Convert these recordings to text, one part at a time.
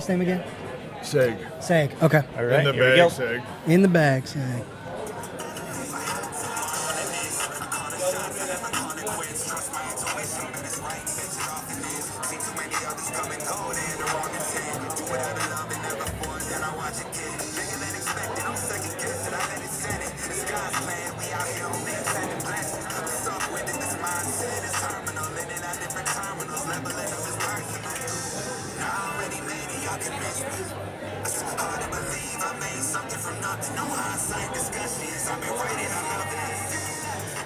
last name again? Sayeg. Sayeg. Okay. All right, In the here we bag, go. Sayeg. In the bag, Sayeg.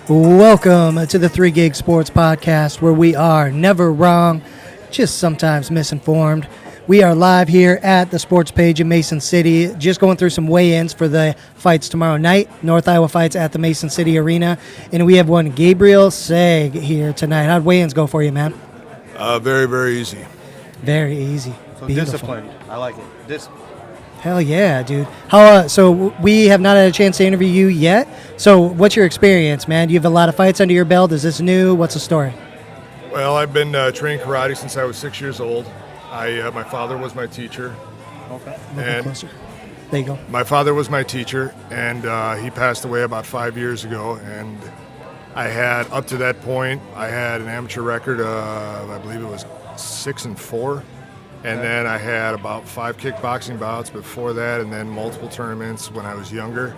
Welcome to the 3 Gig Sports Podcast, where we are never wrong, just sometimes misinformed. We are live here at the sports page in Mason City, just going through some weigh-ins for the fights tomorrow night. North Iowa fights at the Mason City Arena, and we have one Gabriel Sayeg here tonight. How'd weigh-ins go for you, man? Very, very easy. Very easy. So Beautiful. disciplined. I like it. Hell yeah, dude. So we have not had a chance to interview you yet. So what's your experience, man? Do you have a lot of fights under your belt? Is this new? What's the story? Well, I've been training karate since I was 6 years old. My father was my teacher. Okay. A little bit And closer. There you go. my father was my teacher, and he passed away about 5 years ago. And I had, up to that point, I had an amateur record of, I believe it was 6-4. And then I had about 5 kickboxing bouts before that, and then multiple tournaments when I was younger.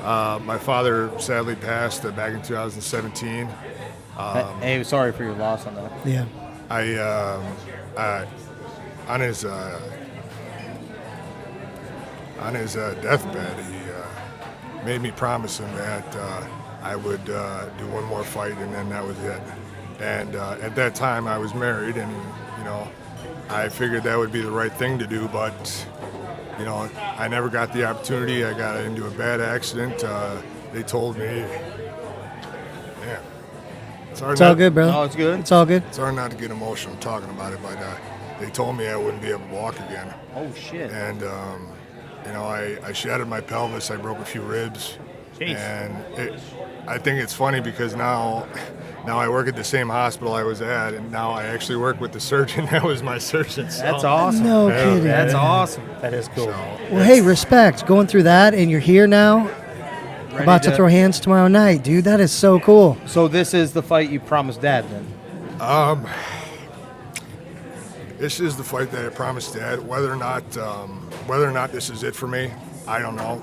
My father sadly passed back in 2017. Hey, sorry for your loss on that. Yeah. On his deathbed, he made me promise him that I would do one more fight, and then that was it. And at that time, I was married, and I figured that would be the right thing to do, but I never got the opportunity. I got into a bad accident. They told me, yeah, it's all good, bro. Oh, it's good. It's all good. It's hard not to get emotional talking about it, but they told me I wouldn't be able to walk again. Oh, shit. And I shattered my pelvis. I broke a few ribs. Jeez. And I think it's funny because now I work at the same hospital I was at, and now I actually work with the surgeon that was my surgeon. So. That's awesome. No Yeah, kidding. That's man. awesome. That is cool. Well, hey, respect. Going through that, and you're here now, Ready about to throw hands tomorrow night, dude. That is so cool. So this is the fight you promised Dad, then? This is the fight that I promised Dad. Whether or not this is it for me, I don't know.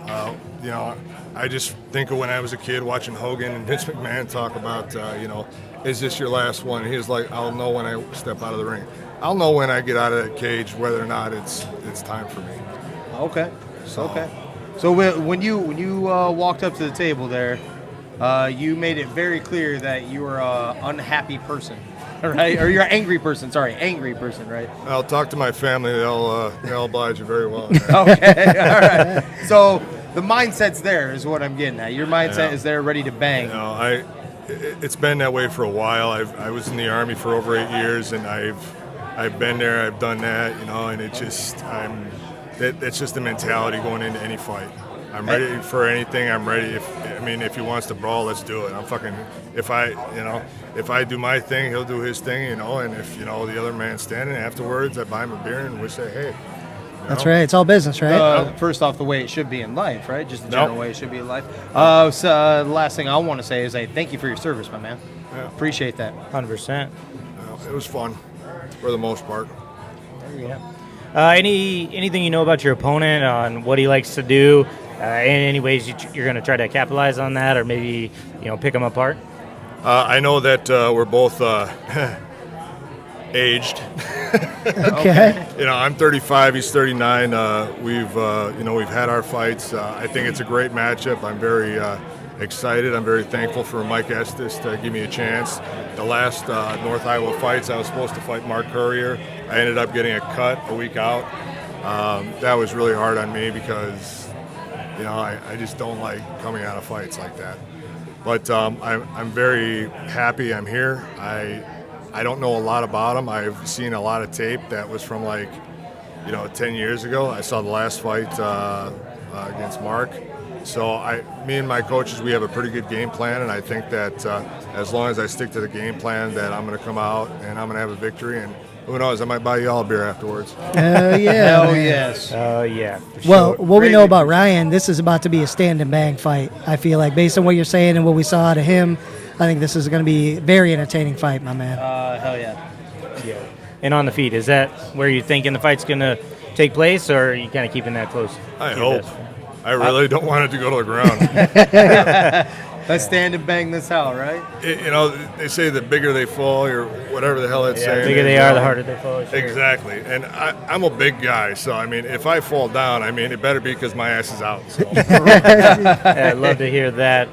I just think of when I was a kid watching Hogan and Vince McMahon talk about, is this your last one? He was like, I'll know when I step out of the ring. I'll know when I get out of that cage whether or not it's time for me. Okay. So- Okay. So when you walked up to the table there, you made it very clear that you were an unhappy person, right? Or you're an angry person. Sorry, angry person, right? I'll talk to my family. They'll oblige you very well. Okay. All right. So the mindset's there is what I'm getting at. Your mindset Yeah. is there, ready to bang. It's been that way for a while. I was in the Army for over 8 years, and I've been there. I've done that, and it just that's just the mentality going into any fight. I'm ready for anything. I'm ready. If he wants to brawl, let's do it. If I do my thing, he'll do his thing, and if the other man's standing afterwards, I buy him a beer and we say, hey. That's right. It's all business, right? First off, the way it should be in life, right? Just the general way it should be in life. So the last thing I want to say is thank you for your service, my man. Yeah. Appreciate that. 100%. It was fun for the most part. There you go. Anything you know about your opponent on what he likes to do? In any ways you're going to try to capitalize on that, or maybe pick him apart? I know that we're both aged. Okay. I'm 35. He's 39. We've had our fights. I think it's a great matchup. I'm very excited. I'm very thankful for Mike Estes to give me a chance. The last North Iowa fights, I was supposed to fight Mark Courier. I ended up getting a cut a week out. That was really hard on me because, I just don't like coming out of fights like that. But I'm very happy I'm here. I don't know a lot about him. I've seen a lot of tape that was from 10 years ago. I saw the last fight against Mark. So me and my coaches, we have a pretty good game plan, and I think that as long as I stick to the game plan, that I'm going to come out and I'm going to have a victory. And Who knows? I might buy you all a beer afterwards. Yeah. Hell man. yes. Oh yeah. for Well, sure. what we know Greatly about Ryan, this is about to be a stand and bang fight. I feel like based on what you're saying and what we saw out of him, I think this is going to be a very entertaining fight, my man. Hell yeah. Yeah. And on the feet, is that where you're thinking the fight's going to take place, or are you kind of keeping that close? I to your hope. vest? I really don't want it to go to the ground. Let's stand and bang this out, right? You know, they say the bigger they fall, or whatever the hell it's Yeah, saying. the bigger they are, the harder they fall. Sure. Exactly. And I'm a big guy, so, I mean, if I fall down, I mean, it better be because my ass is out. So. Yeah, I'd love to hear that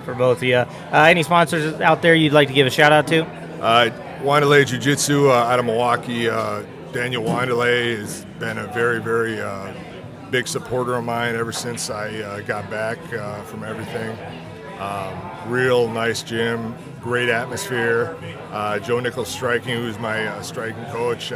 for both of you. Any sponsors out there you'd like to give a shout out to? Wanderlei Jiu-Jitsu out of Milwaukee. Daniel Wanderlei has been a very, very big supporter of mine ever since I got back from everything. Real nice gym, great atmosphere. Joe Nichols Striking, who's my striking coach,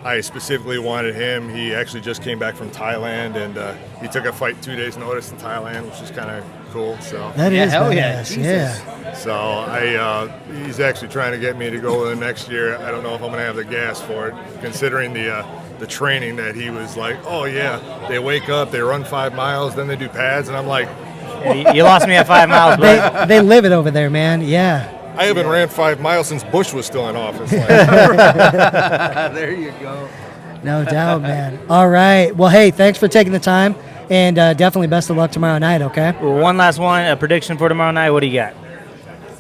I specifically wanted him. He actually just came back from Thailand, and he took a fight 2 days' notice in Thailand, which is kind of cool. So, That Yeah, is hell yeah, badass. Jesus. Yeah. so he's actually trying to get me to go the next year. I don't know if I'm going to have the gas for it, considering the training that he was like, oh yeah, they wake up, they run 5 miles, then they do pads, and I'm like, Yeah, you lost me at 5 miles, but They live it over there, man. Yeah. I haven't ran 5 miles since Bush was still in office. Like, There you go. No doubt, man. All right. Well, hey, thanks for taking the time, and definitely best of luck tomorrow night, okay? one last one, a prediction for tomorrow night. What do you got?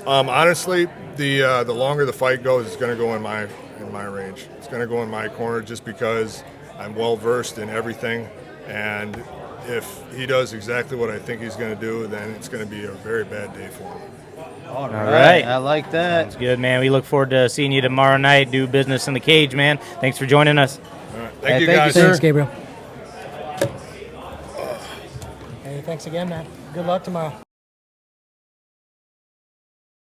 honestly, the longer the fight goes, it's going to go in my range. It's going to go in my corner just because I'm well versed in everything, and if he does exactly what I think he's going to do, then it's going to be a very bad day for him. All right. I like that. That's good, man. We look forward to seeing you tomorrow night. Do business in the cage, man. Thanks for joining us. All right. Hey, Thank you, thank you, guys. sir. Thanks, Gabriel. Hey, thanks again, man. Good luck tomorrow.